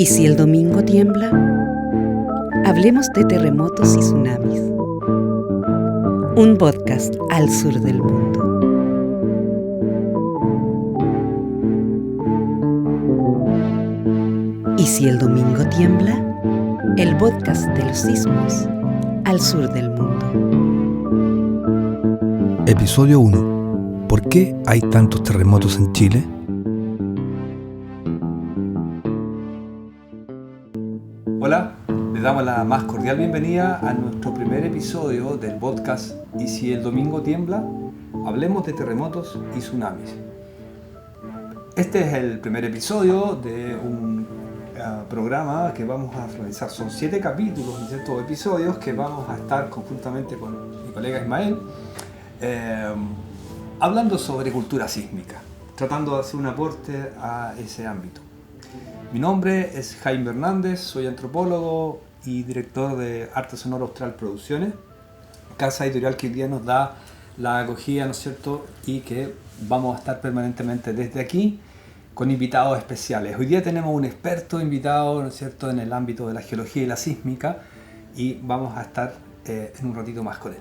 ¿Y si el domingo tiembla? Hablemos de terremotos y tsunamis. Un podcast al sur del mundo. ¿Y si el domingo tiembla? El podcast de los sismos al sur del mundo. Episodio 1. ¿Por qué hay tantos terremotos en Chile? Hola, les damos la más cordial bienvenida a nuestro primer episodio del podcast ¿Y si el domingo tiembla? Hablemos de terremotos y tsunamis. Este es el primer episodio de un programa que vamos a realizar. Son 7 capítulos de estos episodios que vamos a estar conjuntamente con mi colega Ismael hablando sobre cultura sísmica, tratando de hacer un aporte a ese ámbito. Mi nombre es Jaime Hernández, soy antropólogo y director de Arte Sonoro Austral Producciones, casa editorial que hoy día nos da la acogida, ¿no es cierto?, y que vamos a estar permanentemente desde aquí con invitados especiales. Hoy día tenemos un experto invitado, ¿no es cierto?, en el ámbito de la geología y la sísmica, y vamos a estar en un ratito más con él.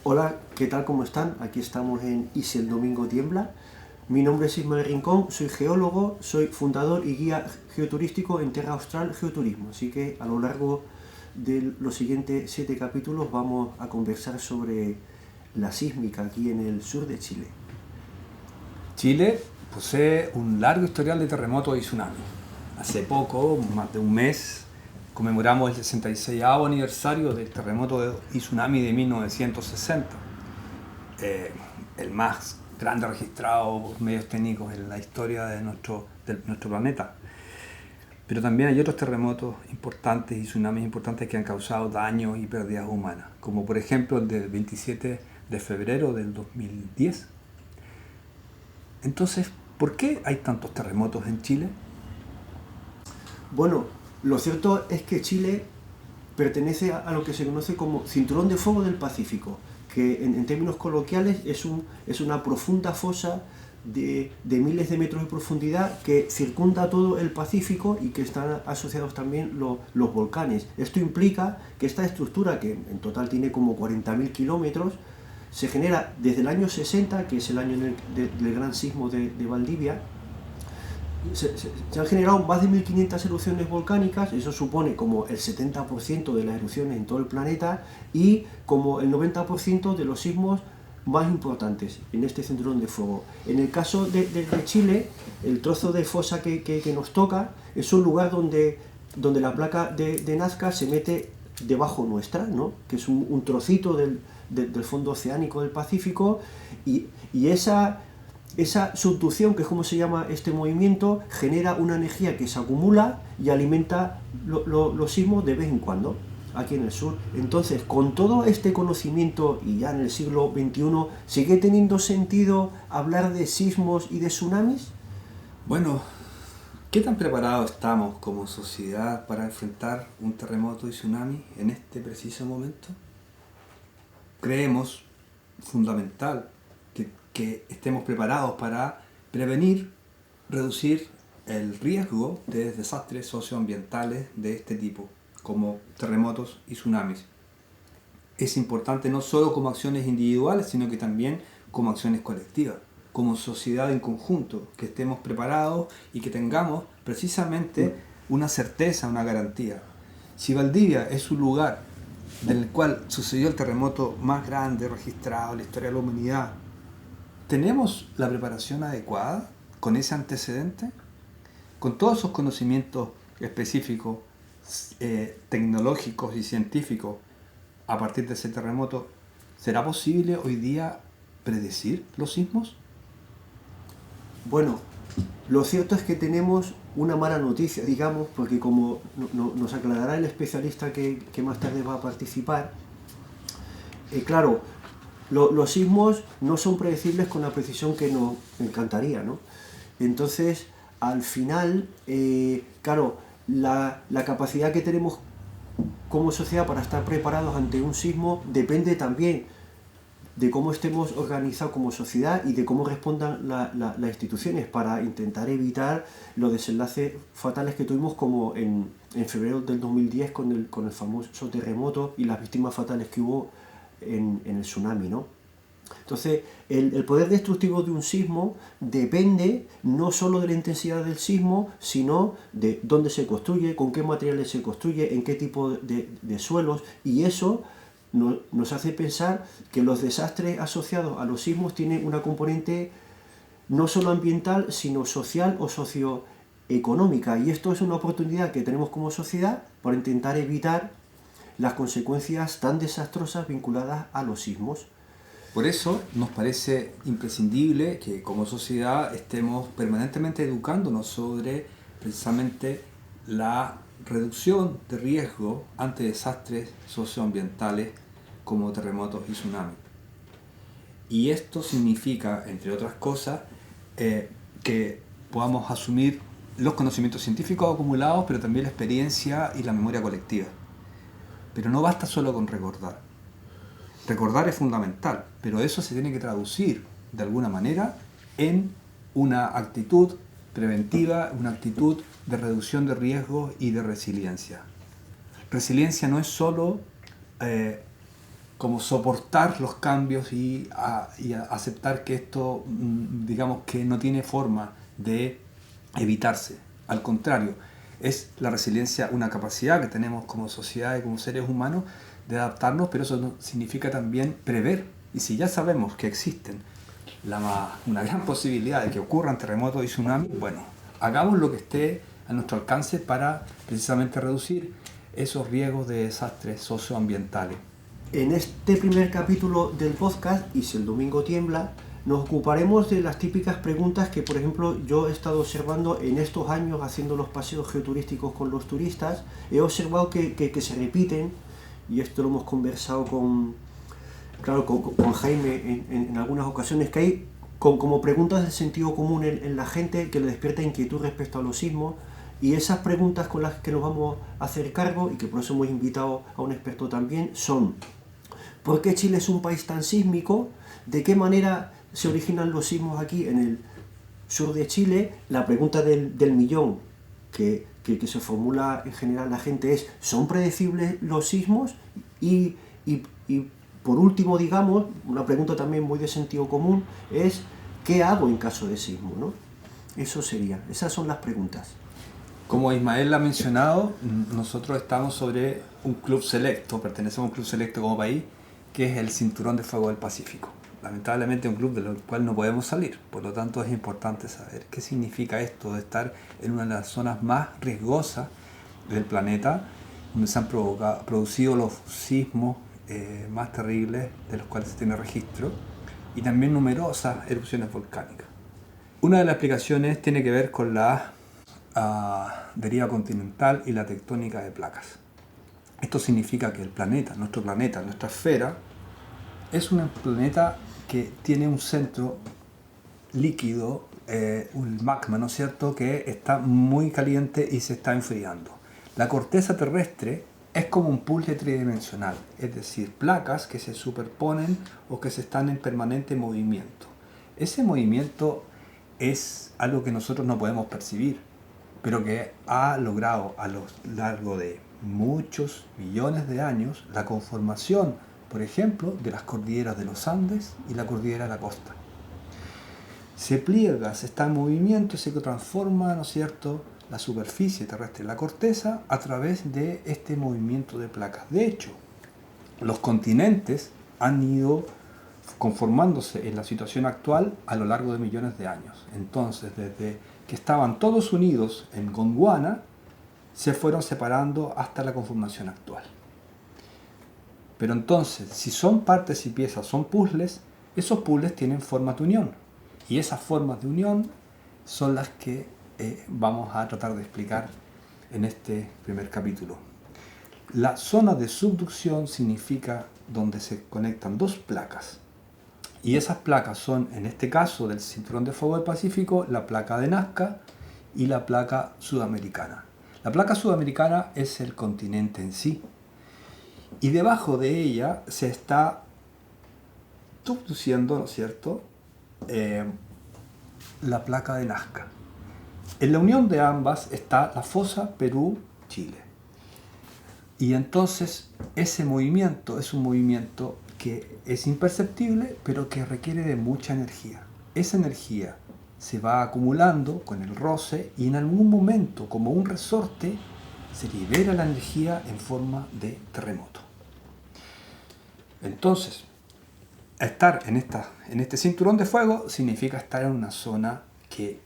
Hola, ¿qué tal? ¿Cómo están? Aquí estamos en ¿Y si el domingo tiembla? Mi nombre es Ismael Rincón, soy geólogo, soy fundador y guía geoturístico en Terra Austral Geoturismo, así que a lo largo de los siguientes 7 capítulos vamos a conversar sobre la sísmica aquí en el sur de Chile. Chile posee un largo historial de terremotos y tsunamis. Hace poco, más de un mes, conmemoramos el 66º aniversario del terremoto y tsunami de 1960, el más grande registrado por medios técnicos en la historia de nuestro planeta. Pero también hay otros terremotos importantes y tsunamis importantes que han causado daños y pérdidas humanas, como por ejemplo el del 27 de febrero del 2010. Entonces, ¿por qué hay tantos terremotos en Chile? Bueno, lo cierto es que Chile pertenece a lo que se conoce como Cinturón de Fuego del Pacífico, que en términos coloquiales es una profunda fosa de miles de metros de profundidad que circunda todo el Pacífico y que están asociados también los volcanes. Esto implica que esta estructura, que en total tiene como 40.000 kilómetros, se genera desde el año 60, que es el año del gran sismo de Valdivia. Se han generado más de 1.500 erupciones volcánicas, eso supone como el 70% de las erupciones en todo el planeta y como el 90% de los sismos más importantes en este cinturón de fuego. En el caso de Chile, el trozo de fosa que nos toca es un lugar donde la placa de Nazca se mete debajo nuestra, ¿no?, que es un trocito del fondo oceánico del Pacífico, y esa subducción, que es como se llama este movimiento, genera una energía que se acumula y alimenta los sismos de vez en cuando aquí en el sur. Entonces, con todo este conocimiento, y ya en el siglo XXI, ¿sigue teniendo sentido hablar de sismos y de tsunamis? Bueno, ¿qué tan preparados estamos como sociedad para enfrentar un terremoto y tsunami en este preciso momento? Creemos fundamental que estemos preparados para prevenir, reducir el riesgo de desastres socioambientales de este tipo, como terremotos y tsunamis. Es importante no solo como acciones individuales, sino que también como acciones colectivas, como sociedad en conjunto, que estemos preparados y que tengamos precisamente una certeza, una garantía. Si Valdivia es un lugar en el cual sucedió el terremoto más grande registrado en la historia de la humanidad, ¿tenemos la preparación adecuada con ese antecedente? Con todos esos conocimientos específicos, tecnológicos y científicos a partir de ese terremoto, ¿será posible hoy día predecir los sismos? Bueno, lo cierto es que tenemos una mala noticia, digamos, porque como nos aclarará el especialista que más tarde va a participar, claro, los sismos no son predecibles con la precisión que nos encantaría, ¿no? Entonces, al final, claro, la capacidad que tenemos como sociedad para estar preparados ante un sismo depende también de cómo estemos organizados como sociedad y de cómo respondan las instituciones para intentar evitar los desenlaces fatales que tuvimos, como en febrero del 2010 con el famoso terremoto y las víctimas fatales que hubo en el tsunami, ¿no? Entonces, el poder destructivo de un sismo depende no solo de la intensidad del sismo, sino de dónde se construye, con qué materiales se construye, en qué tipo de suelos, y eso nos hace pensar que los desastres asociados a los sismos tienen una componente no solo ambiental, sino social o socioeconómica, y esto es una oportunidad que tenemos como sociedad para intentar evitar las consecuencias tan desastrosas vinculadas a los sismos. Por eso nos parece imprescindible que como sociedad estemos permanentemente educándonos sobre precisamente la reducción de riesgo ante desastres socioambientales como terremotos y tsunamis. Y esto significa, entre otras cosas, que podamos asumir los conocimientos científicos acumulados, pero también la experiencia y la memoria colectiva. Pero no basta solo con recordar. Recordar es fundamental, pero eso se tiene que traducir de alguna manera en una actitud preventiva, una actitud de reducción de riesgos y de resiliencia. Resiliencia no es solo como soportar los cambios y aceptar que esto, digamos, que no tiene forma de evitarse. Al contrario, es la resiliencia una capacidad que tenemos como sociedad y como seres humanos de adaptarnos, pero eso no significa también prever. Y si ya sabemos que existen una gran posibilidad de que ocurran terremotos y tsunamis, bueno, hagamos lo que esté a nuestro alcance para precisamente reducir esos riesgos de desastres socioambientales. En este primer capítulo del podcast, Y si el domingo tiembla, nos ocuparemos de las típicas preguntas que, por ejemplo, yo he estado observando en estos años haciendo los paseos geoturísticos con los turistas. He observado que se repiten, y esto lo hemos conversado con Jaime en algunas ocasiones, que hay como preguntas de sentido común en la gente que le despierta inquietud respecto a los sismos, y esas preguntas con las que nos vamos a hacer cargo, y que por eso hemos invitado a un experto también, son: ¿por qué Chile es un país tan sísmico? ¿De qué manera se originan los sismos aquí en el sur de Chile? La pregunta del millón que se formula en general la gente es: ¿son predecibles los sismos? Y por último, digamos, una pregunta también muy de sentido común es: ¿qué hago en caso de sismo, ¿no? Esas son las preguntas. Como Ismael ha mencionado, nosotros estamos sobre un club selecto, pertenecemos a un club selecto como país, que es el Cinturón de Fuego del Pacífico. Lamentablemente un club del cual no podemos salir, por lo tanto es importante saber qué significa esto de estar en una de las zonas más riesgosas del planeta, donde se han producido los sismos más terribles de los cuales se tiene registro, y también numerosas erupciones volcánicas. Una de las explicaciones tiene que ver con la deriva continental y la tectónica de placas. Esto significa que el planeta, nuestra esfera, es un planeta que tiene un centro líquido, un magma, ¿no es cierto?, que está muy caliente y se está enfriando. La corteza terrestre es como un puzzle tridimensional, es decir, placas que se superponen o que se están en permanente movimiento. Ese movimiento es algo que nosotros no podemos percibir, pero que ha logrado a lo largo de muchos millones de años la conformación, por ejemplo, de las cordilleras de los Andes y la cordillera de la costa. Se pliega, se está en movimiento, se transforma, ¿no es cierto?, la superficie terrestre, la corteza, a través de este movimiento de placas. De hecho, los continentes han ido conformándose en la situación actual a lo largo de millones de años. Entonces, desde que estaban todos unidos en Gondwana, se fueron separando hasta la conformación actual. Pero entonces, si son partes y piezas, son puzzles, esos puzzles tienen formas de unión. Y esas formas de unión son las que vamos a tratar de explicar en este primer capítulo. La zona de subducción significa donde se conectan dos placas. Y esas placas son, en este caso del Cinturón de Fuego del Pacífico, la placa de Nazca y la placa sudamericana. La placa sudamericana es el continente en sí. Y debajo de ella se está subduciendo, ¿no es cierto?, la placa de Nazca. En la unión de ambas está la fosa Perú-Chile. Y entonces ese movimiento es un movimiento que es imperceptible, pero que requiere de mucha energía. Esa energía se va acumulando con el roce y en algún momento, como un resorte, se libera la energía en forma de terremoto. Entonces, estar en este cinturón de fuego significa estar en una zona que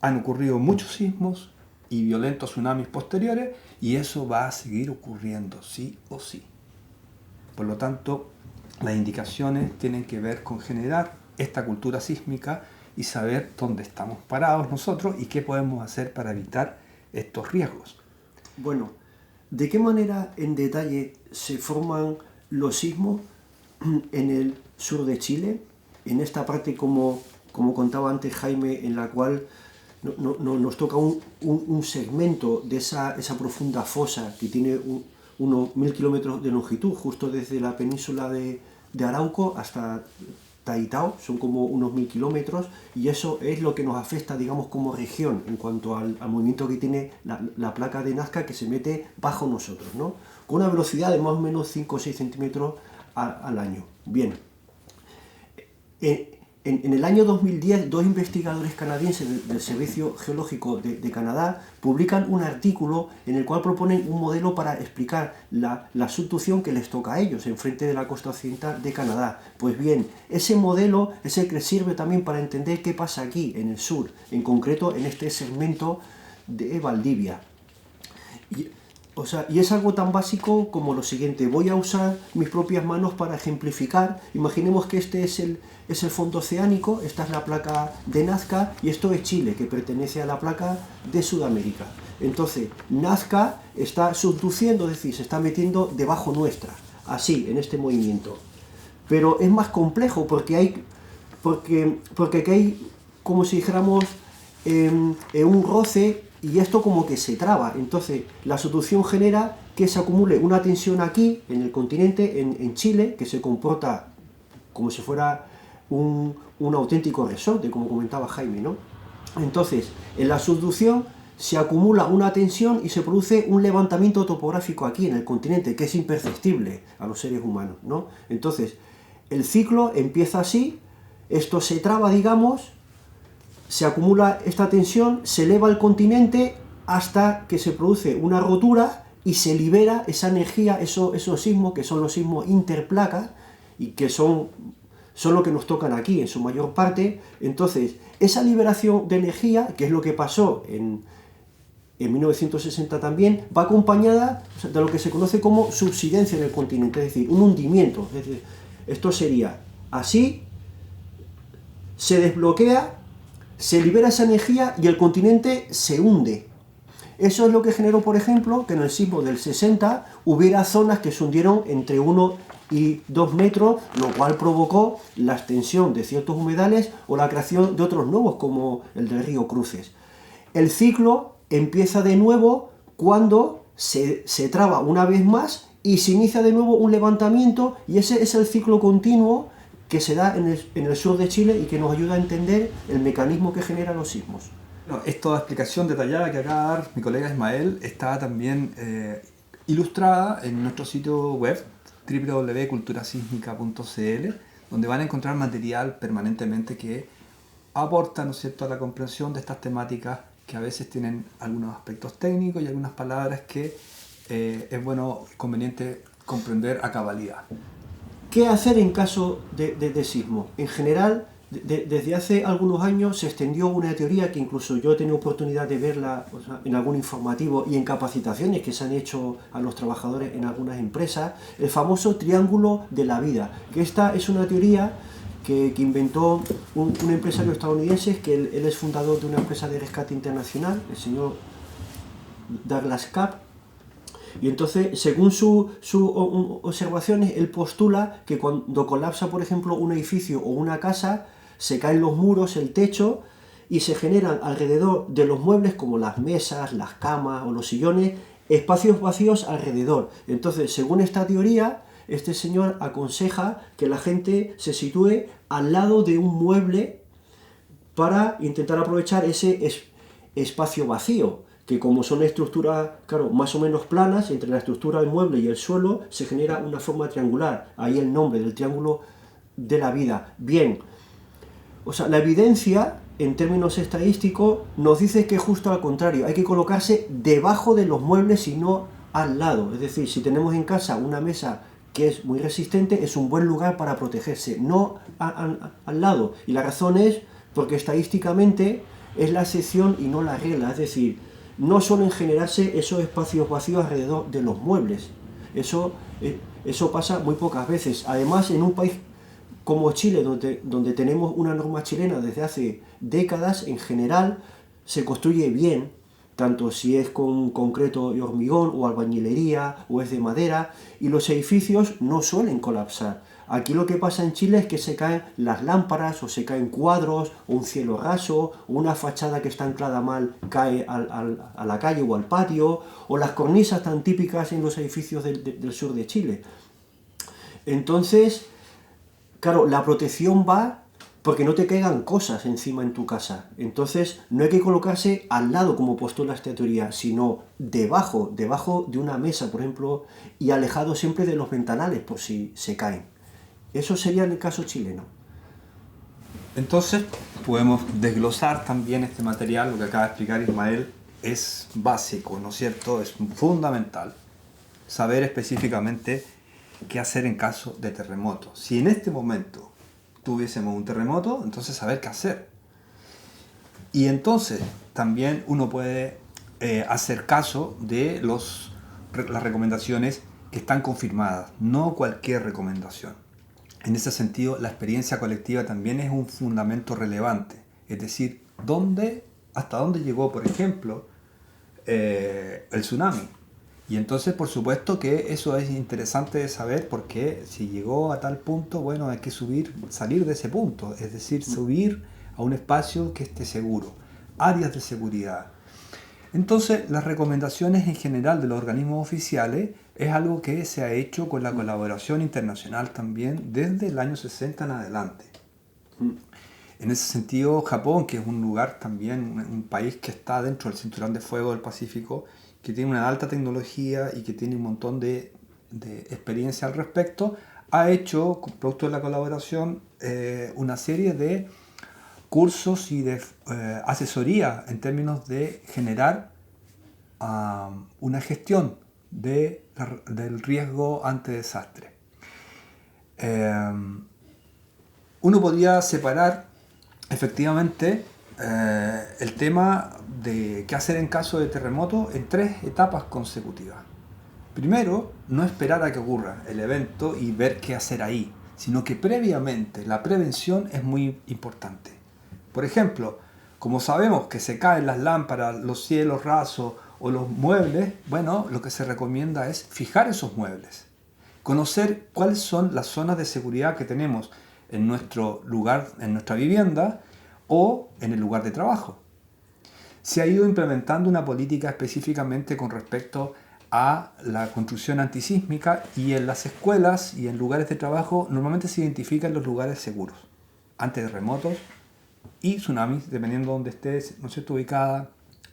han ocurrido muchos sismos y violentos tsunamis posteriores, y eso va a seguir ocurriendo sí o sí. Por lo tanto, las indicaciones tienen que ver con generar esta cultura sísmica y saber dónde estamos parados nosotros y qué podemos hacer para evitar estos riesgos. Bueno, ¿de qué manera en detalle se forman los sismos en el sur de Chile? En esta parte, como contaba antes Jaime, en la cual nos toca un segmento de esa profunda fosa que tiene unos 1000 kilómetros de longitud, justo desde la península de Arauco hasta Taitao, son como unos 1000 kilómetros, y eso es lo que nos afecta, digamos, como región en cuanto al movimiento que tiene la placa de Nazca, que se mete bajo nosotros, ¿no? Con una velocidad de más o menos 5 o 6 centímetros al año. Bien. En el año 2010, dos investigadores canadienses del Servicio Geológico de Canadá publican un artículo en el cual proponen un modelo para explicar la subducción que les toca a ellos enfrente de la costa occidental de Canadá. Pues bien, ese modelo es el que sirve también para entender qué pasa aquí, en el sur, en concreto en este segmento de Valdivia. Y es algo tan básico como lo siguiente. Voy a usar mis propias manos para ejemplificar. Imaginemos que este es el fondo oceánico, esta es la placa de Nazca y esto es Chile, que pertenece a la placa de Sudamérica. Entonces, Nazca está subduciendo, es decir, se está metiendo debajo nuestra, así, en este movimiento. Pero es más complejo porque aquí hay, como si dijéramos, un roce, y esto como que se traba. Entonces la subducción genera que se acumule una tensión aquí, en el continente, en Chile, que se comporta como si fuera un auténtico resorte, como comentaba Jaime, ¿no? Entonces, en la subducción se acumula una tensión y se produce un levantamiento topográfico aquí, en el continente, que es imperceptible a los seres humanos, ¿no? Entonces, el ciclo empieza así, esto se traba, digamos, se acumula esta tensión, se eleva el continente hasta que se produce una rotura y se libera esa energía, esos sismos, que son los sismos interplacas y que son lo que nos tocan aquí en su mayor parte. Entonces, esa liberación de energía, que es lo que pasó en 1960 también, va acompañada de lo que se conoce como subsidencia en el continente, es decir, un hundimiento. Es decir, esto sería así, se desbloquea, se libera esa energía y el continente se hunde. Eso es lo que generó, por ejemplo, que en el sismo del 60 hubiera zonas que se hundieron entre 1 y 2 metros, lo cual provocó la extensión de ciertos humedales o la creación de otros nuevos, como el del río Cruces. El ciclo empieza de nuevo cuando se traba una vez más y se inicia de nuevo un levantamiento, y ese es el ciclo continuo que se da en el sur de Chile y que nos ayuda a entender el mecanismo que genera los sismos. Bueno, esta explicación detallada que acaba de dar mi colega Ismael está también ilustrada en nuestro sitio web www.culturasísmica.cl, donde van a encontrar material permanentemente que aporta, ¿no es cierto?, a la comprensión de estas temáticas que a veces tienen algunos aspectos técnicos y algunas palabras que es conveniente comprender a cabalidad. ¿Qué hacer en caso de sismo? En general, desde hace algunos años se extendió una teoría que incluso yo he tenido oportunidad de verla, o sea, en algún informativo y en capacitaciones que se han hecho a los trabajadores en algunas empresas, el famoso triángulo de la vida, que esta es una teoría que inventó un empresario estadounidense, que él es fundador de una empresa de rescate internacional, el señor Douglas Kapp. Y entonces, según sus observaciones, él postula que cuando colapsa, por ejemplo, un edificio o una casa, se caen los muros, el techo, y se generan alrededor de los muebles, como las mesas, las camas o los sillones, espacios vacíos alrededor. Entonces, según esta teoría, este señor aconseja que la gente se sitúe al lado de un mueble para intentar aprovechar ese espacio vacío, que como son estructuras, claro, más o menos planas, entre la estructura del mueble y el suelo se genera una forma triangular. Ahí el nombre del triángulo de la vida. Bien, o sea, la evidencia en términos estadísticos nos dice que justo al contrario, hay que colocarse debajo de los muebles y no al lado. Es decir, si tenemos en casa una mesa que es muy resistente, es un buen lugar para protegerse, no al lado. Y la razón es porque estadísticamente es la excepción y no la regla. Es decir, no suelen generarse esos espacios vacíos alrededor de los muebles. Eso pasa muy pocas veces. Además, en un país como Chile, donde tenemos una norma chilena desde hace décadas, en general se construye bien, tanto si es con concreto y hormigón, o albañilería, o es de madera, y los edificios no suelen colapsar. Aquí lo que pasa en Chile es que se caen las lámparas, o se caen cuadros, o un cielo raso, o una fachada que está anclada mal cae a la calle o al patio, o las cornisas tan típicas en los edificios del sur de Chile. Entonces, claro, la protección va porque no te caigan cosas encima en tu casa. Entonces, no hay que colocarse al lado, como postula esta teoría, sino debajo de una mesa, por ejemplo, y alejado siempre de los ventanales por si se caen. Eso sería en el caso chileno. Entonces, podemos desglosar también este material, lo que acaba de explicar Ismael, es básico, ¿no es cierto? Es fundamental saber específicamente qué hacer en caso de terremoto. Si en este momento tuviésemos un terremoto, entonces saber qué hacer. Y entonces también uno puede hacer caso de las recomendaciones que están confirmadas, no cualquier recomendación. En ese sentido, la experiencia colectiva también es un fundamento relevante. Es decir, hasta dónde llegó, por ejemplo, el tsunami. Y entonces, por supuesto que eso es interesante de saber, porque si llegó a tal punto, bueno, hay que salir de ese punto. Es decir, subir a un espacio que esté seguro. Áreas de seguridad. Entonces, las recomendaciones en general de los organismos oficiales es algo que se ha hecho con la colaboración internacional también desde el año 60 en adelante. En ese sentido, Japón, que es un lugar también, un país que está dentro del cinturón de fuego del Pacífico, que tiene una alta tecnología y que tiene un montón de experiencia al respecto, ha hecho, producto de la colaboración, una serie de cursos y de asesoría en términos de generar una gestión del riesgo ante desastre. Uno podría separar efectivamente el tema de qué hacer en caso de terremoto en 3 etapas consecutivas. Primero, no esperar a que ocurra el evento y ver qué hacer ahí, sino que previamente la prevención es muy importante. Por ejemplo, como sabemos que se caen las lámparas, los cielos rasos o los muebles, bueno, lo que se recomienda es fijar esos muebles, conocer cuáles son las zonas de seguridad que tenemos en nuestro lugar, en nuestra vivienda o en el lugar de trabajo. Se ha ido implementando una política específicamente con respecto a la construcción antisísmica, y en las escuelas y en lugares de trabajo normalmente se identifican los lugares seguros ante terremotos y tsunamis, dependiendo de donde esté, ¿no es cierto?, ubicada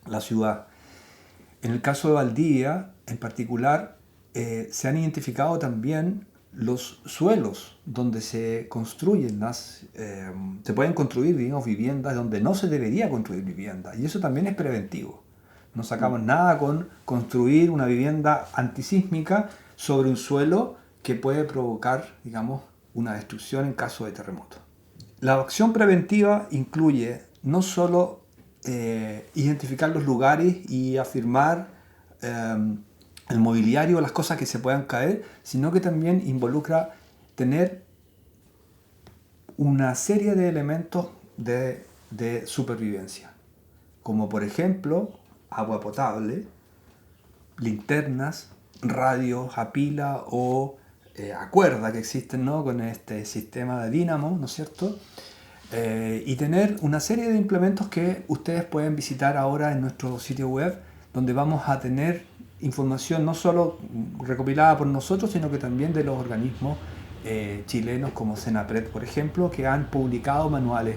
la ciudad. En el caso de Valdivia, en particular, se han identificado también los suelos donde se construyen se pueden construir, digamos, viviendas donde no se debería construir viviendas, y eso también es preventivo. No sacamos nada con construir una vivienda antisísmica sobre un suelo que puede provocar, digamos, una destrucción en caso de terremoto. La acción preventiva incluye no solo identificar los lugares y afirmar el mobiliario, las cosas que se puedan caer, sino que también involucra tener una serie de elementos de supervivencia, como por ejemplo agua potable, linternas, radios a pila o a cuerda que existen, ¿no?, con este sistema de dínamo, ¿no es cierto? Y tener una serie de implementos que ustedes pueden visitar ahora en nuestro sitio web, donde vamos a tener información no solo recopilada por nosotros, sino que también de los organismos chilenos como Senapred, por ejemplo, que han publicado manuales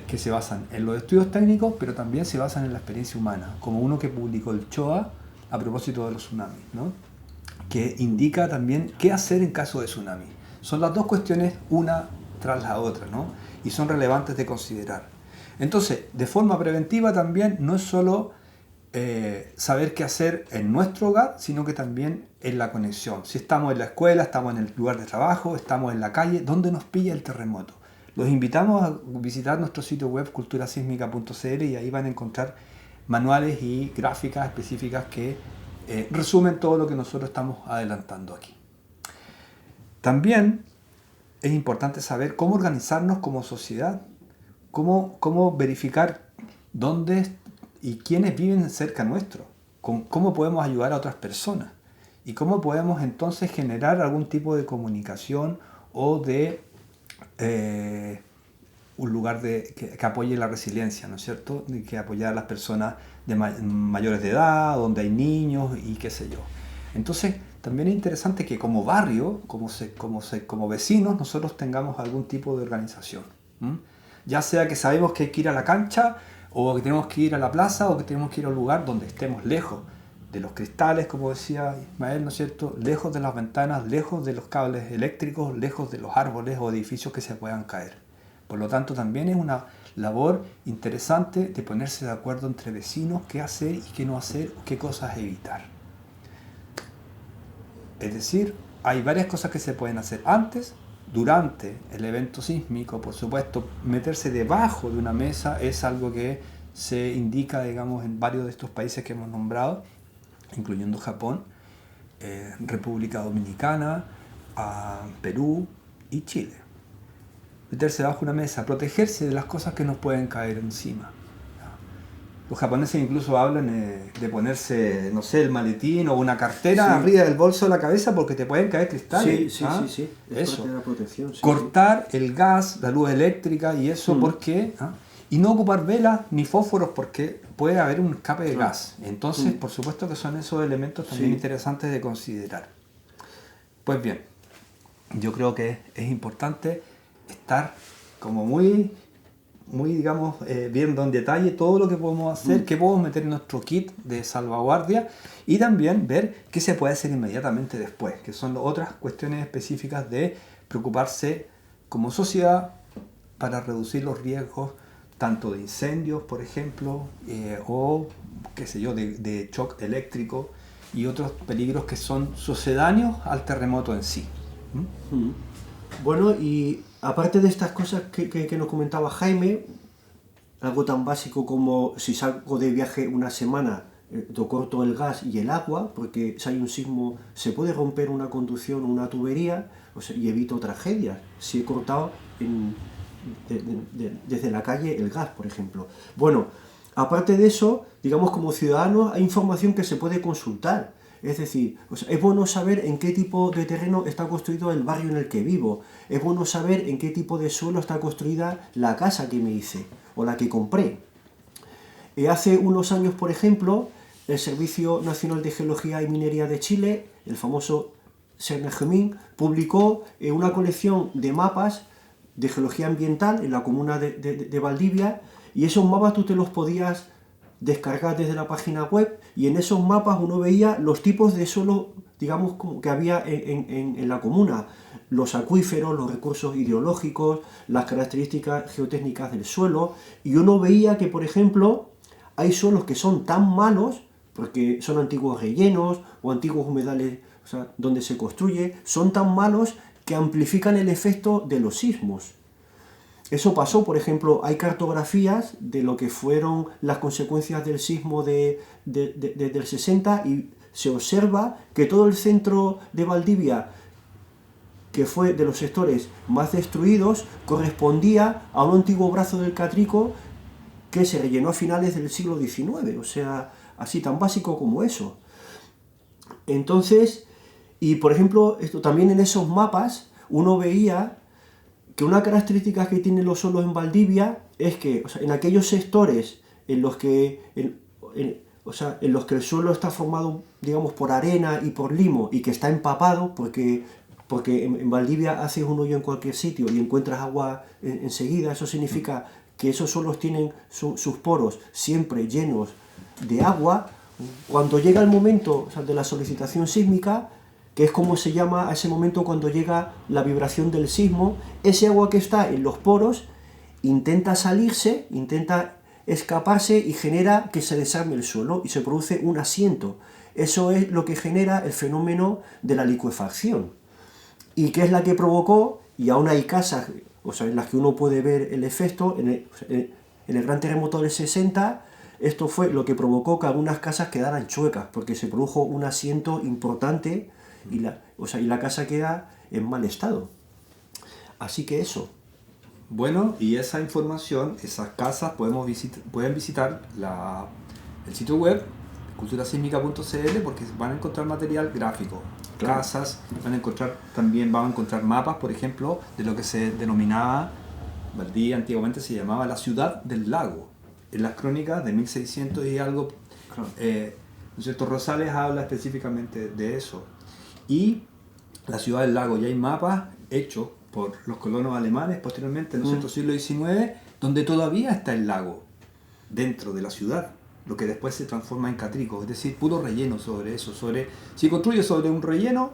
que se basan en los estudios técnicos, pero también se basan en la experiencia humana, como uno que publicó el CHOA a propósito de los tsunamis, ¿no? Que indica también qué hacer en caso de tsunami. Son las dos cuestiones una tras la otra, ¿no? Y son relevantes de considerar. Entonces, de forma preventiva también no es solo saber qué hacer en nuestro hogar, sino que también en la conexión. Si estamos en la escuela, estamos en el lugar de trabajo, estamos en la calle, ¿dónde nos pilla el terremoto? Los invitamos a visitar nuestro sitio web culturasísmica.cl y ahí van a encontrar manuales y gráficas específicas que resumen todo lo que nosotros estamos adelantando aquí. También es importante saber cómo organizarnos como sociedad, cómo verificar dónde y quiénes viven cerca nuestro, cómo podemos ayudar a otras personas y cómo podemos entonces generar algún tipo de comunicación o de un lugar que apoye la resiliencia, ¿no es cierto? Y que apoyar a las personas de mayores de edad, donde hay niños y qué sé yo. Entonces, también es interesante que como barrio, como vecinos, nosotros tengamos algún tipo de organización. Ya sea que sabemos que hay que ir a la cancha, o que tenemos que ir a la plaza, o que tenemos que ir a un lugar donde estemos lejos de los cristales, como decía Ismael, ¿no es cierto? Lejos de las ventanas, lejos de los cables eléctricos, lejos de los árboles o edificios que se puedan caer. Por lo tanto, también es una labor interesante de ponerse de acuerdo entre vecinos qué hacer y qué no hacer, qué cosas evitar. Es decir, hay varias cosas que se pueden hacer antes, durante el evento sísmico. Por supuesto, meterse debajo de una mesa es algo que se indica, digamos, en varios de estos países que hemos nombrado, incluyendo Japón, República Dominicana, Perú y Chile. Meterse debajo de una mesa, protegerse de las cosas que nos pueden caer encima. Los japoneses incluso hablan de ponerse, no sé, el maletín o una cartera arriba del bolso de la cabeza porque te pueden caer cristales. Sí. Es eso. parte de la protección. Cortar el gas, la luz eléctrica y eso porque... Y no ocupar velas ni fósforos porque puede haber un escape de gas. Entonces, por supuesto que son esos elementos también interesantes de considerar. Pues bien, yo creo que es importante estar como muy digamos, viendo en detalle todo lo que podemos hacer, qué podemos meter en nuestro kit de salvaguardia y también ver qué se puede hacer inmediatamente después, que son otras cuestiones específicas de preocuparse como sociedad para reducir los riesgos tanto de incendios, por ejemplo, o qué sé yo, de shock eléctrico y otros peligros que son sucedáneos al terremoto en sí. Bueno, y aparte de estas cosas que nos comentaba Jaime, algo tan básico como si salgo de viaje una semana, corto el gas y el agua, porque si hay un sismo se puede romper una conducción o una tubería, y evito tragedias. Si he cortado desde la calle el gas, por ejemplo. Bueno, aparte de eso, digamos, como ciudadanos hay información que se puede consultar. Es decir, es bueno saber en qué tipo de terreno está construido el barrio en el que vivo. Es bueno saber en qué tipo de suelo está construida la casa que me hice o la que compré. Hace unos años, por ejemplo, el Servicio Nacional de Geología y Minería de Chile, el famoso SERNAGEMIN, publicó una colección de mapas de geología ambiental en la comuna de Valdivia, y esos mapas tú te los podías descargar desde la página web, y en esos mapas uno veía los tipos de suelo, digamos, que había en la comuna, los acuíferos, los recursos hidrológicos, las características geotécnicas del suelo, y uno veía que, por ejemplo, hay suelos que son tan malos, porque son antiguos rellenos o antiguos humedales, donde se construye, son tan malos que amplifican el efecto de los sismos. Eso pasó, por ejemplo, hay cartografías de lo que fueron las consecuencias del sismo del 60, y se observa que todo el centro de Valdivia, que fue de los sectores más destruidos, correspondía a un antiguo brazo del Catrico que se rellenó a finales del siglo XIX, o sea, así tan básico como eso. Entonces, y por ejemplo, también en esos mapas uno veía que una característica que tienen los suelos en Valdivia es que, en aquellos sectores en los que o sea, en los que el suelo está formado, digamos, por arena y por limo y que está empapado, porque en Valdivia haces un hoyo en cualquier sitio y encuentras agua enseguida. Eso significa que esos suelos tienen sus poros siempre llenos de agua. Cuando llega el momento, o sea, de la solicitación sísmica, que es como se llama a ese momento cuando llega la vibración del sismo, ese agua que está en los poros intenta salirse, intenta escaparse y genera que se desarme el suelo y se produce un asiento. Eso es lo que genera el fenómeno de la licuefacción. ¿Y qué es la que provocó? Y aún hay casas, o sea, en las que uno puede ver el efecto. En el gran terremoto del 60, esto fue lo que provocó que algunas casas quedaran chuecas, porque se produjo un asiento importante y la casa queda en mal estado. Así que eso. Bueno, y esa información, esas casas, pueden visitar el sitio web culturasísmica.cl, porque van a encontrar material gráfico, Claro. casas, van a encontrar mapas, por ejemplo, de lo que se denominaba, Valdivia antiguamente se llamaba la ciudad del lago. En las crónicas de 1600 y algo, Claro. ¿no es cierto? Rosales habla específicamente de eso. Y la ciudad del lago, ya hay mapas hechos por los colonos alemanes posteriormente, ¿no es cierto? Siglo XIX, donde todavía está el lago dentro de la ciudad, lo que después se transforma en Catrico, es decir, puro relleno sobre eso. Si construye sobre un relleno,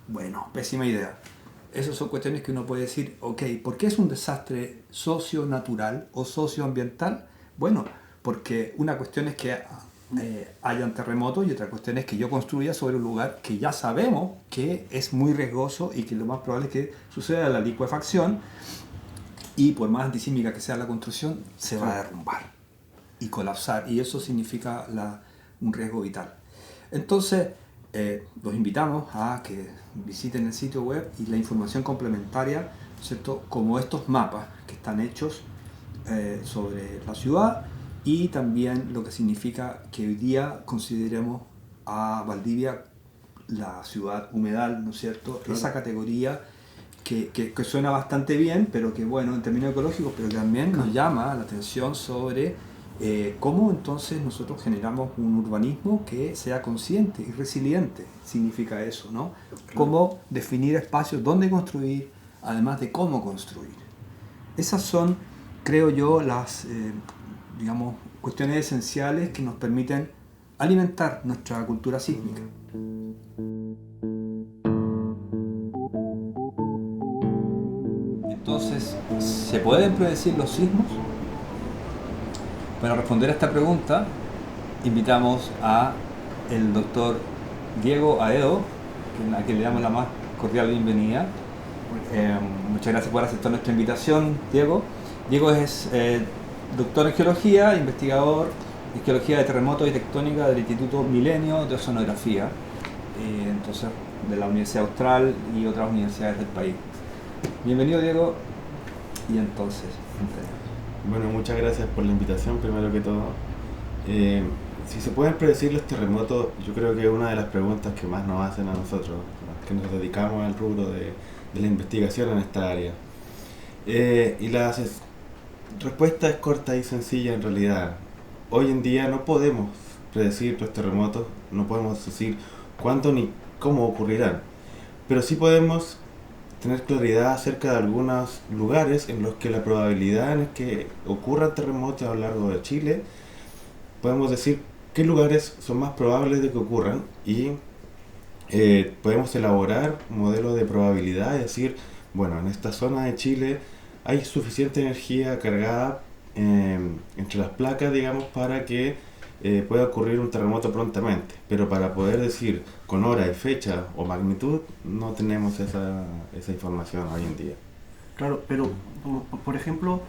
bueno, pésima idea. Esas son cuestiones que uno puede decir, ok, ¿por qué es un desastre socio-natural o socioambiental? Bueno, porque una cuestión es que hayan terremotos y otra cuestión es que yo construya sobre un lugar que ya sabemos que es muy riesgoso y que lo más probable es que suceda la licuefacción, y por más antisísmica que sea la construcción, se va a derrumbar y colapsar, y eso significa un riesgo vital. Entonces, los invitamos a que visiten el sitio web y la información complementaria, ¿cierto? Como estos mapas que están hechos sobre la ciudad, y también lo que significa que hoy día consideremos a Valdivia la ciudad humedal, ¿no es cierto? Claro. Esa categoría que suena bastante bien, pero que, bueno, en términos ecológicos, pero que también nos llama la atención sobre cómo entonces nosotros generamos un urbanismo que sea consciente y resiliente. Significa eso, ¿no? Claro. Cómo definir espacios, dónde construir, además de cómo construir. Esas son, creo yo, las digamos, cuestiones esenciales que nos permiten alimentar nuestra cultura sísmica. Entonces, ¿se pueden predecir los sismos? Para responder a esta pregunta, invitamos a el doctor Diego Aedo, a quien le damos la más cordial bienvenida. Muchas gracias por aceptar nuestra invitación, Diego. Diego es doctor en geología, investigador en geología de terremotos y tectónica del Instituto Milenio de Oceanografía, entonces de la Universidad Austral y otras universidades del país. Bienvenido, Diego. Y entonces, bueno, muchas gracias por la invitación, primero que todo. Si se pueden predecir los terremotos, yo creo que es una de las preguntas que más nos hacen a nosotros, los que nos dedicamos al rubro de la investigación en esta área. Y la respuesta es corta y sencilla en realidad. Hoy en día no podemos predecir los terremotos, no podemos decir cuándo ni cómo ocurrirán, pero sí podemos tener claridad acerca de algunos lugares en los que la probabilidad en que ocurran terremotos a lo largo de Chile, podemos decir qué lugares son más probables de que ocurran y podemos elaborar modelos de probabilidad, es decir, bueno, en esta zona de Chile hay suficiente energía cargada entre las placas, digamos, para que pueda ocurrir un terremoto prontamente, pero para poder decir con hora y fecha o magnitud no tenemos esa información hoy en día. Claro, pero por ejemplo,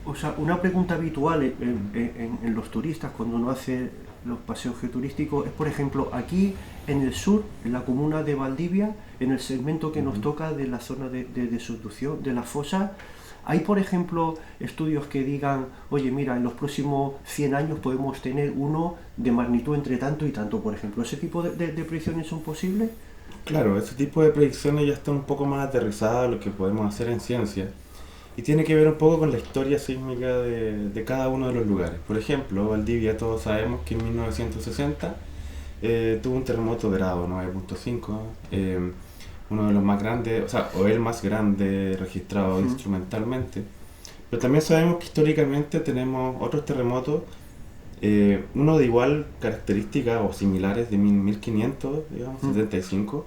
o sea, una pregunta habitual en los turistas cuando uno hace los paseos geoturísticos es, por ejemplo, aquí en el sur, en la comuna de Valdivia, en el segmento que nos toca de la zona de subducción de la fosa, ¿hay, por ejemplo, estudios que digan, oye, mira, en los próximos 100 años podemos tener uno de magnitud entre tanto y tanto, por ejemplo? ¿Ese tipo de predicciones son posibles? Claro, ese tipo de predicciones ya están un poco más aterrizadas a lo que podemos hacer en ciencia. y tiene que ver un poco con la historia sísmica de cada uno de los lugares. Por ejemplo, Valdivia, todos sabemos que en 1960 tuvo un terremoto de grado 9.5, uno de los más grandes, o el más grande registrado instrumentalmente. Pero también sabemos que históricamente tenemos otros terremotos, uno de igual característica o similares de 1500, digamos, 75,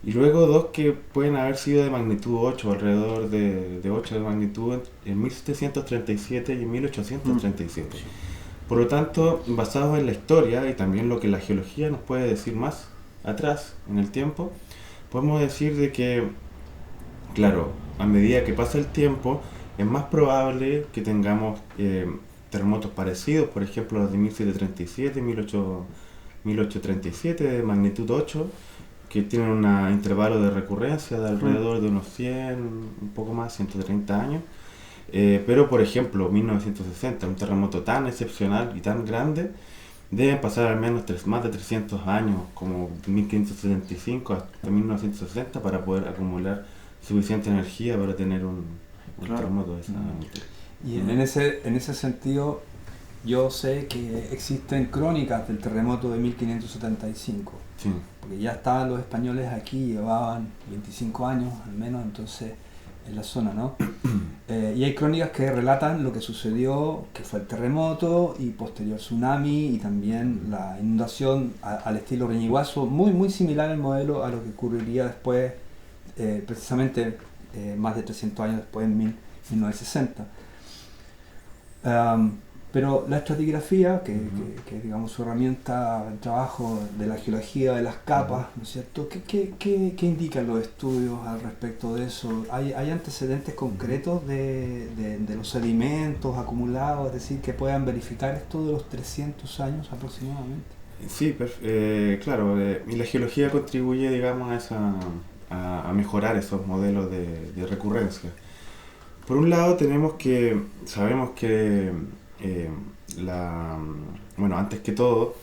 y luego dos que pueden haber sido de magnitud 8, alrededor de 8 de magnitud en 1737 y en 1837. Por lo tanto, basados en la historia y también lo que la geología nos puede decir más atrás en el tiempo, podemos decir de que, claro, a medida que pasa el tiempo, es más probable que tengamos terremotos parecidos, por ejemplo los de 1737, 1837 de magnitud 8, que tienen un intervalo de recurrencia de alrededor de unos 100, un poco más, 130 años. Pero por ejemplo 1960, un terremoto tan excepcional y tan grande, deben pasar al menos más de 300 años, como 1575 hasta 1960, para poder acumular suficiente energía para tener un terremoto de esa magnitud. Y en ese sentido, yo sé que existen crónicas del terremoto de 1575, Sí. porque ya estaban los españoles aquí, llevaban 25 años al menos, entonces en la zona, ¿no? Y hay crónicas que relatan lo que sucedió, que fue el terremoto y posterior tsunami y también la inundación al estilo Reñiguazo, muy similar el modelo a lo que ocurriría después, precisamente más de 300 años después, en 1960. Pero la estratigrafía, que digamos su herramienta de trabajo de la geología de las capas, ¿no es cierto? ¿Qué indican los estudios al respecto de eso? ¿Hay antecedentes concretos de los sedimentos acumulados, es decir, que puedan verificar esto de los 300 años aproximadamente? Sí, claro, y la geología contribuye, digamos, a mejorar esos modelos de recurrencia. Por un lado sabemos que antes que todo,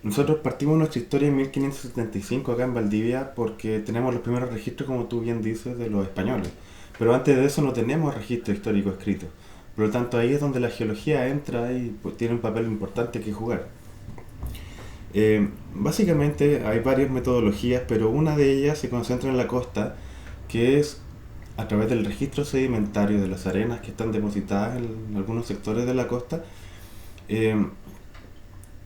nosotros partimos nuestra historia en 1575 acá en Valdivia porque tenemos los primeros registros, como tú bien dices, de los españoles. Pero antes de eso no tenemos registro histórico escrito. Por lo tanto, ahí es donde la geología entra y tiene un papel importante que jugar. Básicamente hay varias metodologías, pero una de ellas se concentra en la costa, que es a través del registro sedimentario de las arenas que están depositadas en algunos sectores de la costa,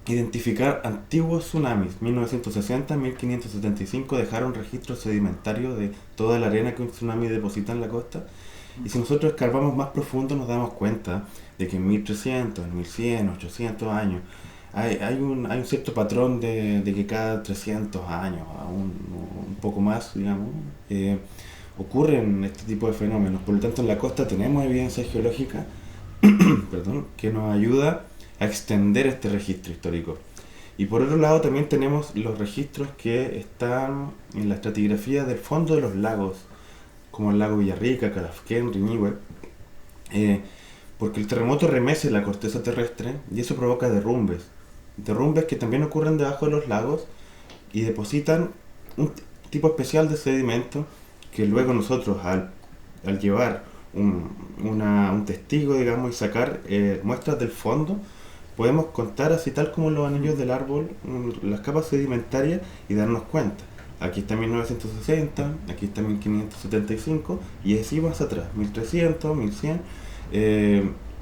identificar antiguos tsunamis. 1960, 1575 dejaron registro sedimentario de toda la arena que un tsunami deposita en la costa, y si nosotros escarbamos más profundo nos damos cuenta de que en 1300, en 1100, 800 años hay un cierto patrón de que cada 300 años, un poco más, digamos, ocurren este tipo de fenómenos. Por lo tanto, en la costa tenemos evidencia geológica que nos ayuda a extender este registro histórico. Y por otro lado también tenemos los registros que están en la estratigrafía del fondo de los lagos, como el lago Villarrica, Calafquén, Riñihue, porque el terremoto remece la corteza terrestre y eso provoca derrumbes que también ocurren debajo de los lagos y depositan un tipo especial de sedimento que luego nosotros al llevar un testigo, digamos, y sacar muestras del fondo, podemos contar así tal como los anillos del árbol las capas sedimentarias y darnos cuenta. Aquí está 1960, aquí está 1575 y así más atrás, 1300, 1100.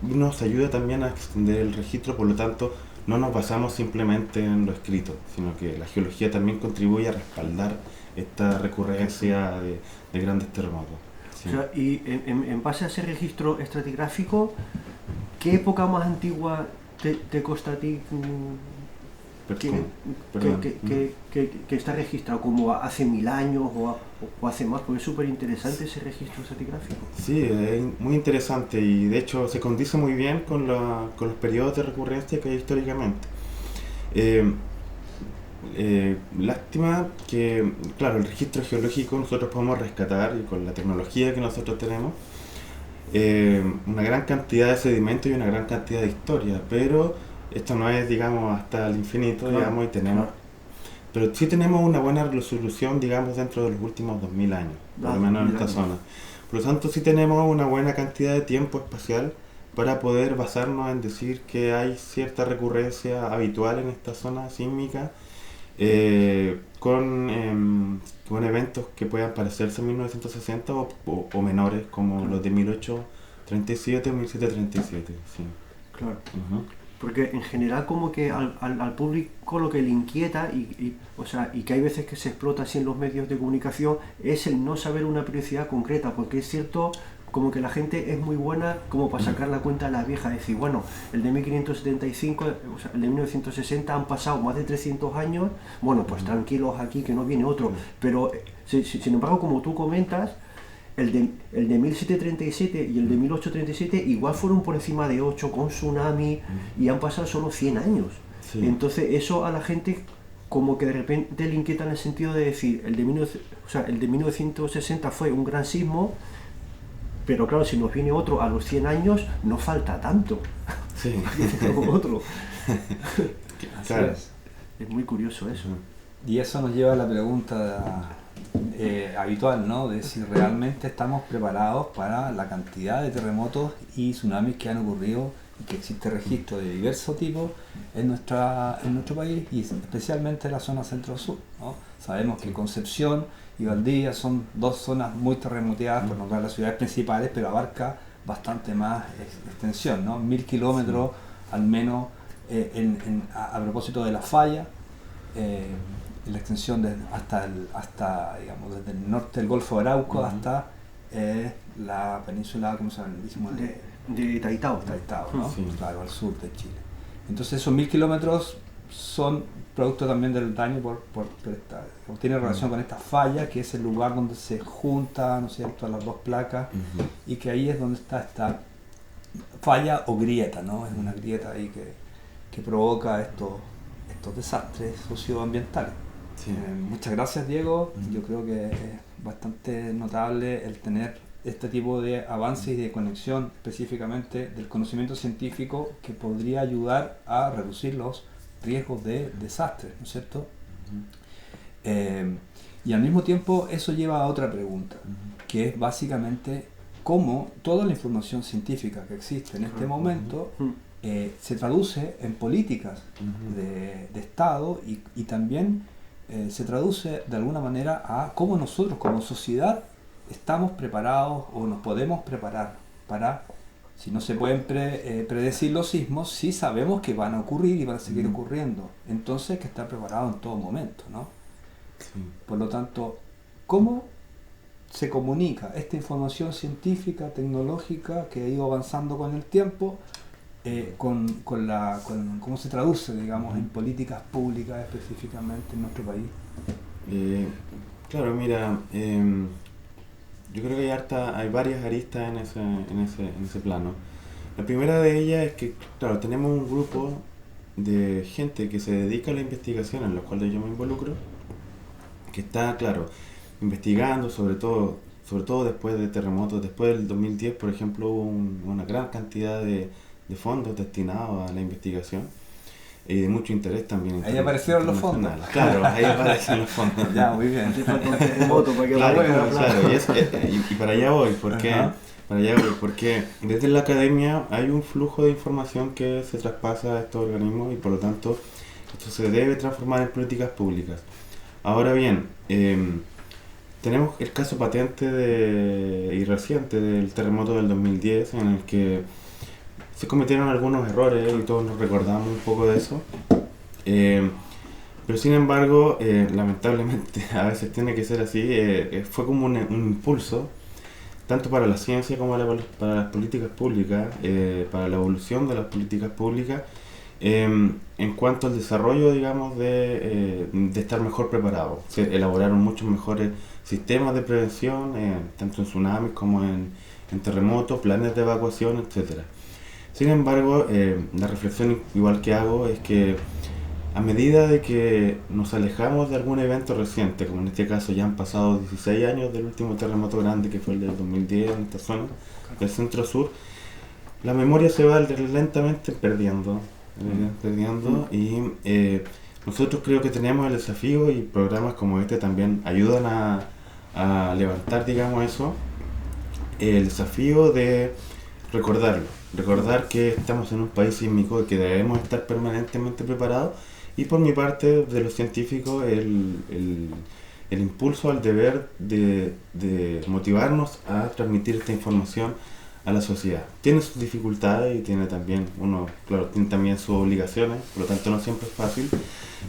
Nos ayuda también a extender el registro, por lo tanto no nos basamos simplemente en lo escrito, sino que la geología también contribuye a respaldar esta recurrencia de grandes terremotos. Sí. O sea, y en base a ese registro estratigráfico, ¿qué época más antigua te consta a ti que está registrado? ¿Como hace 1000 años o hace más? Porque es súper interesante ese registro estratigráfico. Sí, es muy interesante y de hecho se condice muy bien con los periodos de recurrencia que hay históricamente. Lástima que, claro, el registro geológico nosotros podemos rescatar, y con la tecnología que nosotros tenemos, una gran cantidad de sedimentos y una gran cantidad de historia, pero esto no es, digamos, hasta el infinito, claro, digamos, y tenemos, claro, pero sí tenemos una buena resolución, digamos, dentro de los últimos 2000 años, por lo menos en esta zona. Por lo tanto, sí tenemos una buena cantidad de tiempo espacial para poder basarnos en decir que hay cierta recurrencia habitual en esta zona sísmica con eventos que puedan parecerse en 1960 o menores, como los de 1837 o 1737. Sí. Claro. Uh-huh. Porque en general como que al público lo que le inquieta o sea, y que hay veces que se explota así en los medios de comunicación es el no saber una periodicidad concreta, porque es cierto como que la gente es muy buena como para sacar la cuenta a la vieja, decir, bueno, el de 1575, o sea, el de 1960 han pasado más de 300 años, bueno, pues tranquilos aquí que no viene otro, pero sin embargo, como tú comentas, el de 1737 y el de 1837 igual fueron por encima de 8 con tsunami y han pasado solo 100 años. Sí. Entonces eso a la gente como que de repente le inquieta en el sentido de decir, el de 1960 fue un gran sismo, pero claro, si nos viene otro a los 100 años, no falta tanto. Sí. Otro. Claro. Es muy curioso eso. Y eso nos lleva a la pregunta habitual, ¿no? De si realmente estamos preparados para la cantidad de terremotos y tsunamis que han ocurrido y que existe registro de diversos tipos en nuestro país y especialmente en la zona centro-sur, ¿no? Sabemos que Concepción y Valdivia son dos zonas muy terremoteadas, por nombrar las ciudades principales, pero abarca bastante más extensión, ¿no? 1000 kilómetros al menos a propósito de la falla. La extensión hasta digamos, desde el norte del Golfo de Arauco hasta la península, ¿cómo se llama? De Taitao, ¿no? Sí. Claro, al sur de Chile. Entonces esos 1000 kilómetros son producto también del daño tiene relación con esta falla, que es el lugar donde se juntan, ¿no es cierto?, las dos placas, y que ahí es donde está esta falla o grieta, ¿no? Es una grieta ahí que provoca estos desastres socioambientales. Sí. Muchas gracias, Diego. Yo creo que es bastante notable el tener este tipo de avances y de conexión específicamente del conocimiento científico que podría ayudar a reducir los riesgos de desastres, ¿no es cierto? Y al mismo tiempo eso lleva a otra pregunta, que es básicamente cómo toda la información científica que existe en este momento se traduce en políticas de Estado y también se traduce de alguna manera a cómo nosotros como sociedad estamos preparados o nos podemos preparar para, si no se pueden predecir los sismos, sí sabemos que van a ocurrir y van a seguir ocurriendo, entonces hay que estar preparado en todo momento, ¿no? Sí. Por lo tanto, ¿cómo se comunica esta información científica, tecnológica que ha ido avanzando con el tiempo cómo se traduce, digamos, en políticas públicas específicamente en nuestro país? Claro, mira, yo creo que hay varias aristas en ese plano. La primera de ellas es que, claro, tenemos un grupo de gente que se dedica a la investigación, en los cuales yo me involucro, que está, claro, investigando, sobre todo después de terremotos. Después del 2010, por ejemplo, hubo una gran cantidad de fondos destinados a la investigación y de mucho interés también. Ahí aparecieron los fondos. Claro, ahí aparecen los fondos. Ya, muy bien. Claro, y para allá voy, porque desde la academia hay un flujo de información que se traspasa a estos organismos y por lo tanto esto se debe transformar en políticas públicas. Ahora bien, tenemos el caso patente y reciente del terremoto del 2010 en el que se cometieron algunos errores y todos nos recordamos un poco de eso, pero sin embargo, lamentablemente a veces tiene que ser así. Fue como un impulso tanto para la ciencia como para las políticas públicas, para la evolución de las políticas públicas, en cuanto al desarrollo, digamos, de estar mejor preparados. Se elaboraron muchos mejores sistemas de prevención, tanto en tsunamis como en terremotos, planes de evacuación, etcétera. Sin embargo, la reflexión igual que hago es que a medida de que nos alejamos de algún evento reciente, como en este caso ya han pasado 16 años del último terremoto grande que fue el del 2010 en esta zona del centro-sur, la memoria se va lentamente perdiendo y nosotros creo que tenemos el desafío, y programas como este también ayudan a levantar, digamos, eso, el desafío de recordar que estamos en un país sísmico y que debemos estar permanentemente preparados, y por mi parte, de los científicos, el impulso al deber de motivarnos a transmitir esta información a la sociedad. Tiene sus dificultades y tiene también tiene también sus obligaciones, por lo tanto no siempre es fácil,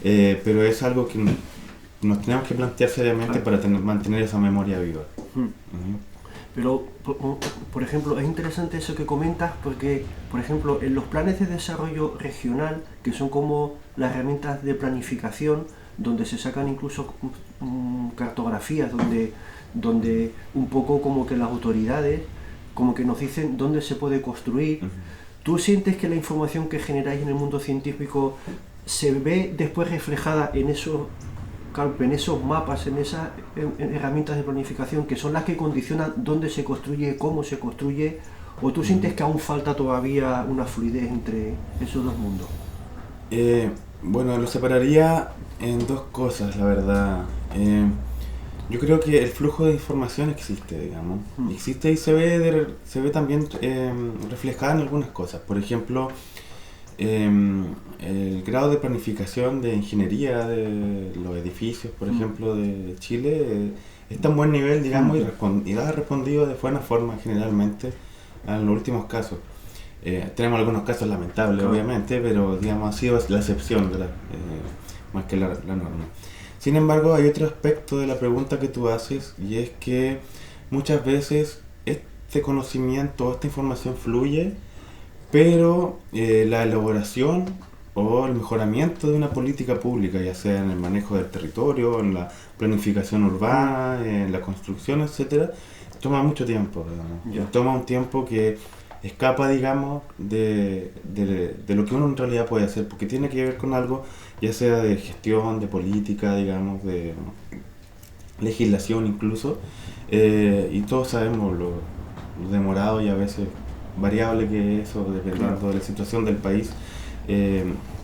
pero es algo que nos tenemos que plantear seriamente para mantener esa memoria viva. Pero, por ejemplo, es interesante eso que comentas porque, por ejemplo, en los planes de desarrollo regional, que son como las herramientas de planificación, donde se sacan incluso cartografías, donde un poco como que las autoridades como que nos dicen dónde se puede construir. ¿Tú sientes que la información que generáis en el mundo científico se ve después reflejada en esos mapas, en esas herramientas de planificación que son las que condicionan dónde se construye, cómo se construye, o tú sientes que aún falta todavía una fluidez entre esos dos mundos? Bueno, lo separaría en dos cosas, la verdad. Yo creo que el flujo de información existe, digamos. Existe y se ve también reflejada en algunas cosas. Por ejemplo, el grado de planificación de ingeniería de los edificios, por ejemplo, de Chile, está en buen nivel, digamos, y ha respondido de buena forma generalmente en los últimos casos. Tenemos algunos casos lamentables, obviamente, pero digamos ha sido la excepción más que la norma. Sin embargo, hay otro aspecto de la pregunta que tú haces, y es que muchas veces este conocimiento, esta información fluye, pero la elaboración o el mejoramiento de una política pública, ya sea en el manejo del territorio, en la planificación urbana, en la construcción, etcétera, toma mucho tiempo, digamos. Toma un tiempo que escapa, digamos, de lo que uno en realidad puede hacer, porque tiene que ver con algo, ya sea de gestión, de política, digamos, de legislación incluso, y todos sabemos lo demorado y a veces variable que es eso, dependiendo de la situación del país,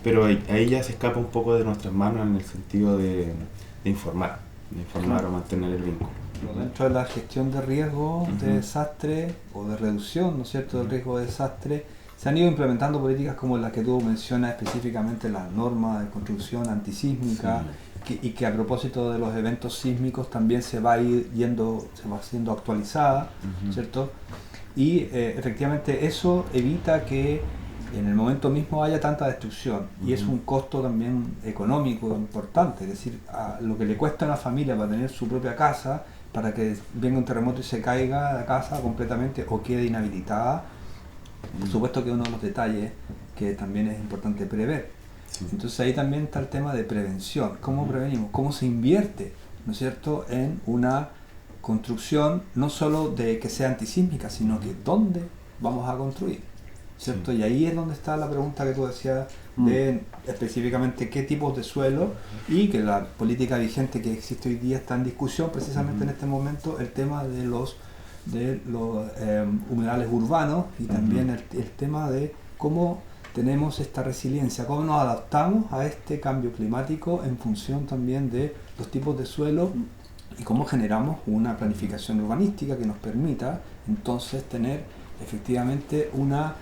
pero ahí ya se escapa un poco de nuestras manos en el sentido de informar o mantener el vínculo. Dentro de la gestión de riesgo de desastre o de reducción, ¿no es cierto?, del riesgo de desastre, se han ido implementando políticas como las que tú mencionas, específicamente las normas de construcción antisísmica, y que a propósito de los eventos sísmicos también se va siendo actualizada, ¿cierto? Y efectivamente eso evita que en el momento mismo haya tanta destrucción, y es un costo también económico importante, es decir, a lo que le cuesta a una familia para tener su propia casa, para que venga un terremoto y se caiga la casa completamente o quede inhabilitada. Por supuesto que uno de los detalles que también es importante prever. Entonces ahí también está el tema de prevención. ¿Cómo prevenimos? ¿Cómo se invierte, ¿no es cierto?, en una construcción no solo de que sea antisísmica, sino que dónde vamos a construir, ¿cierto? Y ahí es donde está la pregunta que tú decías de específicamente qué tipos de suelo, y que la política vigente que existe hoy día está en discusión precisamente en este momento, el tema de los humedales urbanos, y también el tema de cómo tenemos esta resiliencia, cómo nos adaptamos a este cambio climático en función también de los tipos de suelo, y cómo generamos una planificación urbanística que nos permita entonces tener efectivamente una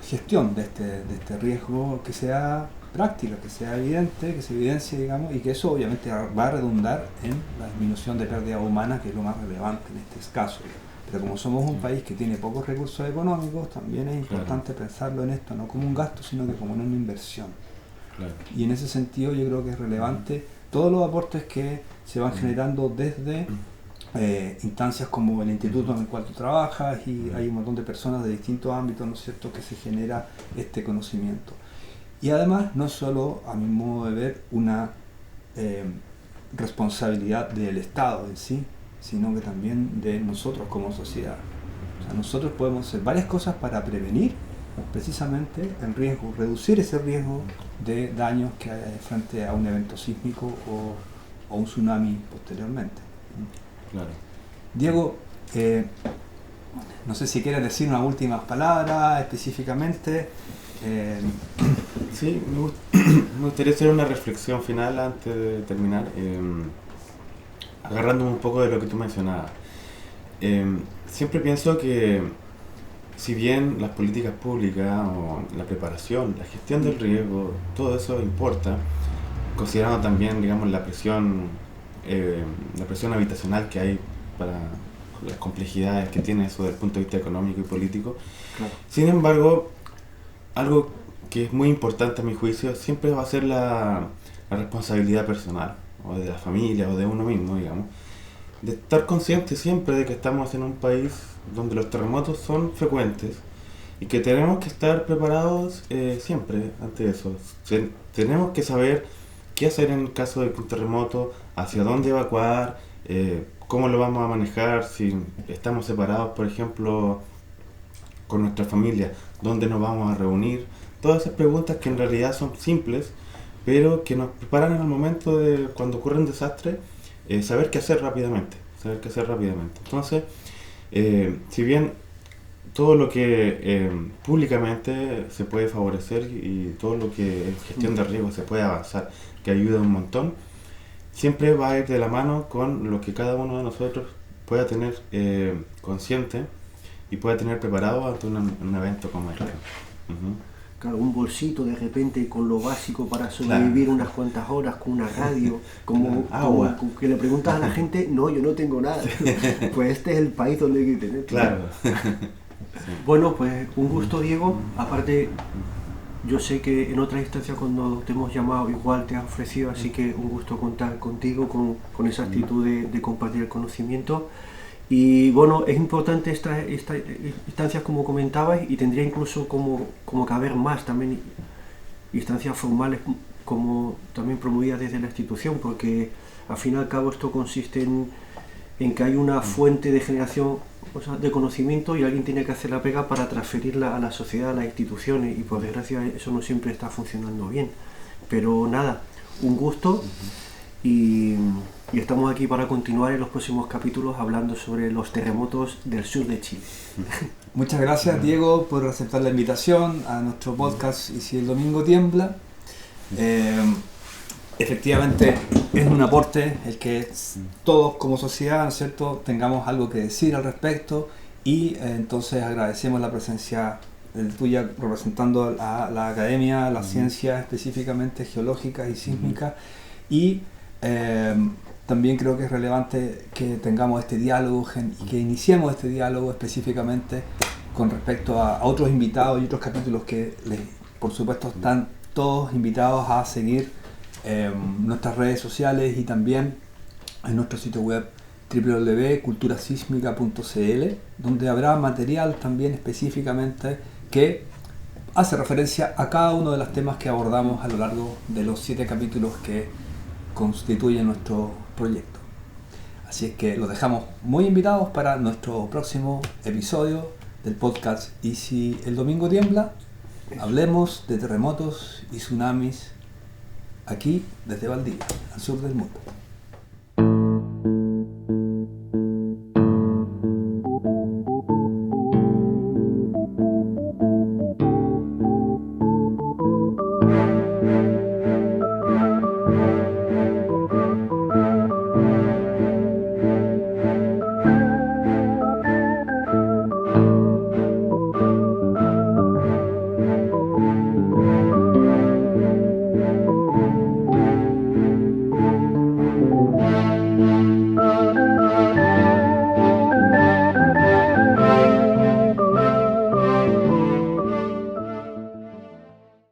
gestión de este riesgo que sea práctica, que sea evidente, que se evidencie, digamos, y que eso obviamente va a redundar en la disminución de pérdida humana, que es lo más relevante en este caso. Pero como somos un país que tiene pocos recursos económicos, también es importante pensarlo en esto, no como un gasto, sino que como en una inversión. Y en ese sentido yo creo que es relevante todos los aportes que se van generando desde instancias como el instituto en el cual tú trabajas, y hay un montón de personas de distintos ámbitos, ¿no es cierto?, que se genera este conocimiento. Y además, no solo, a mi modo de ver, una responsabilidad del Estado en sí, sino que también de nosotros como sociedad. O sea, nosotros podemos hacer varias cosas para prevenir precisamente el riesgo, reducir ese riesgo de daños que haya frente a un evento sísmico o un tsunami posteriormente. Claro. Diego, no sé si quieres decir unas últimas palabras específicamente. Sí, me gustaría hacer una reflexión final antes de terminar, agarrándome un poco de lo que tú mencionabas. siempre pienso que si bien las políticas públicas o la preparación, la gestión del riesgo, todo eso importa, considerando también, digamos, la presión habitacional que hay para las complejidades que tiene eso desde el punto de vista económico y político. Claro. Sin embargo, algo que es muy importante a mi juicio siempre va a ser la responsabilidad personal, o de la familia, o de uno mismo, digamos, de estar consciente siempre de que estamos en un país donde los terremotos son frecuentes y que tenemos que estar preparados siempre ante eso. Tenemos que saber qué hacer en caso de un terremoto, hacia dónde evacuar, cómo lo vamos a manejar, si estamos separados, por ejemplo, con nuestra familia, dónde nos vamos a reunir. Todas esas preguntas que en realidad son simples, pero que nos preparan en el momento de cuando ocurre un desastre, saber qué hacer rápidamente. Entonces, si bien todo lo que públicamente se puede favorecer y todo lo que en gestión de riesgo se puede avanzar, que ayuda un montón, siempre va a ir de la mano con lo que cada uno de nosotros pueda tener consciente y pueda tener preparado ante un evento como este. Claro, un bolsito de repente con lo básico para sobrevivir unas cuantas horas, con una radio, como que le preguntas a la gente, no, yo no tengo nada. Pues este es el país donde hay que tener. Claro. Bueno, pues un gusto, Diego. Aparte, yo sé que en otras instancias cuando te hemos llamado igual te has ofrecido, así que un gusto contar contigo con esa actitud de compartir el conocimiento. Y bueno, es importante estas instancias como comentabas, y tendría incluso como que haber más también instancias formales como también promovidas desde la institución, porque al fin y al cabo esto consiste en que hay una fuente de generación, o sea, de conocimiento, y alguien tiene que hacer la pega para transferirla a la sociedad, a las instituciones, y por desgracia eso no siempre está funcionando bien. Pero nada, un gusto. Y estamos aquí para continuar en los próximos capítulos hablando sobre los terremotos del sur de Chile. Muchas gracias, Diego, por aceptar la invitación a nuestro podcast Y si el domingo tiembla. Efectivamente es un aporte el que todos como sociedad, ¿no es cierto?, tengamos algo que decir al respecto, y entonces agradecemos la presencia tuya representando a la academia, la ciencia específicamente geológica y sísmica, y también creo que es relevante que tengamos este diálogo y que iniciemos este diálogo específicamente con respecto a otros invitados y otros capítulos que por supuesto están todos invitados a seguir nuestras redes sociales y también en nuestro sitio web www.culturasísmica.cl, donde habrá material también específicamente que hace referencia a cada uno de los temas que abordamos a lo largo de los 7 capítulos que constituye nuestro proyecto. Así es que los dejamos muy invitados para nuestro próximo episodio del podcast Y si el domingo tiembla. Hablemos de terremotos y tsunamis aquí desde Valdivia, al sur del mundo.